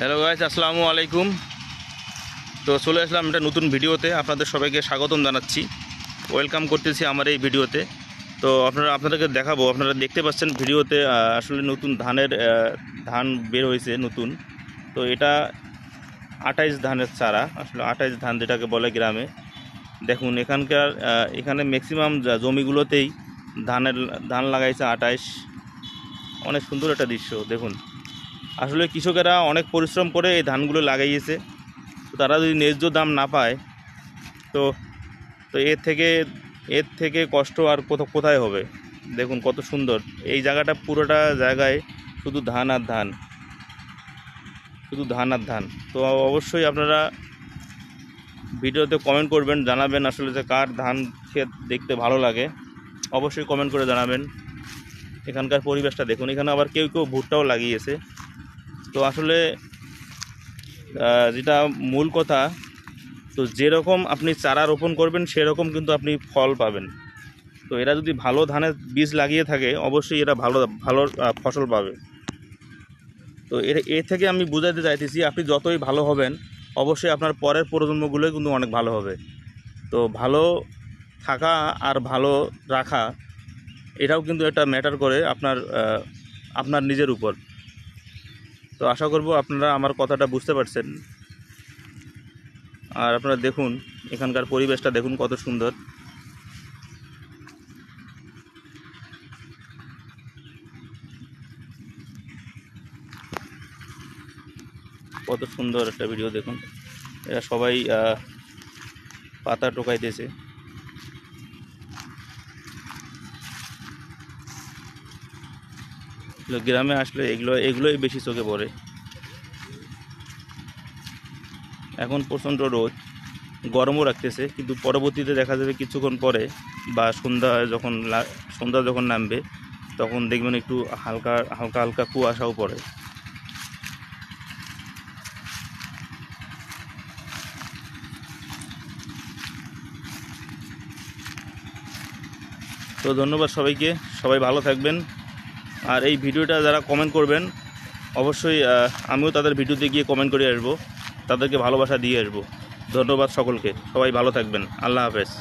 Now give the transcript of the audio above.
Hello guys, আসসালামু আলাইকুম। তো চলে আসলাম একটা নতুন ভিডিওতে। আপনাদের সবাইকে স্বাগতম জানাচ্ছি, ওয়েলকাম করতেছি আমার এই ভিডিওতে। তো আপনাদেরকে দেখাবো, আপনারা দেখতে পাচ্ছেন ভিডিওতে আসলে নতুন ধান বের হয়েছে নতুন। তো এটা 28 ধানের চারা, আসলে 28 ধান যেটাকে বলে গ্রামে। দেখুন এখানে ম্যাক্সিমাম জমিগুলোতেই ধান লাগাইছে 28। অনেক সুন্দর একটা দৃশ্য দেখুন। আসলে কৃষকেরা অনেক পরিশ্রম করে এই ধানগুলো লাগাইয়েছে। তো তারা যদি ন্যায্য দাম না পায় তো তো এর থেকে কষ্ট আর কোথায় হবে। দেখুন কত সুন্দর এই জায়গাটা, পুরোটা জায়গায় শুধু ধান আর ধান, শুধু ধান আর ধান। তো অবশ্যই আপনারা ভিডিওতে কমেন্ট করবেন, জানাবেন আসলে যে কার ধান ক্ষেত দেখতে ভালো লাগে। অবশ্যই কমেন্ট করে জানাবেন। এখানকার পরিবেশটা দেখুন, এখানে আবার কেউ কেউ ভুট্টাও লাগিয়েছে। তো আসলে যেটা মূল কথা, তো যেরকম আপনি চারা রোপণ করবেন সেরকম কিন্তু আপনি ফল পাবেন। তো এরা যদি ভালো ধানের বীজ লাগিয়ে থাকে অবশ্যই এরা ভালো ভালো ফসল পাবে। তো এর থেকে আমি বুঝাতে চাইতেছি, আপনি যতই ভালো হবেন অবশ্যই আপনার পরের প্রজন্মগুলোই কিন্তু অনেক ভালো হবে। তো ভালো থাকা আর ভালো রাখা, এটাও কিন্তু একটা ম্যাটার করে আপনার নিজের উপর। তো আশা করব আপনারা আমার কথাটা বুঝতে পারছেন। আর আপনারা দেখুন এখানকার পরিবেশটা দেখুন কত সুন্দর। কত সুন্দর একটা ভিডিও দেখুন। এরা সবাই পাতা টোকাইতেছে। গ্রামে আসলে এগুলোই বেশি চোখে পড়ে। এখন প্রচণ্ড রোদ, গরমও রাখতেছে, কিন্তু পরবর্তীতে দেখা যাবে কিছুক্ষণ পরে বা সন্ধ্যা যখন নামবে তখন দেখবেন একটু হালকা হালকা হালকা কুয়াশাও পড়ে। তো ধন্যবাদ সবাইকে, সবাই ভালো থাকবেন। আর এই ভিডিওটা যারা কমেন্ট করবেন অবশ্যই আমিও তাদের ভিডিওতে গিয়ে কমেন্ট করে আসবো, তাদেরকে ভালোবাসা দিয়ে আসবো। ধন্যবাদ সকলকে, সবাই ভালো থাকবেন। আল্লাহ হাফেজ।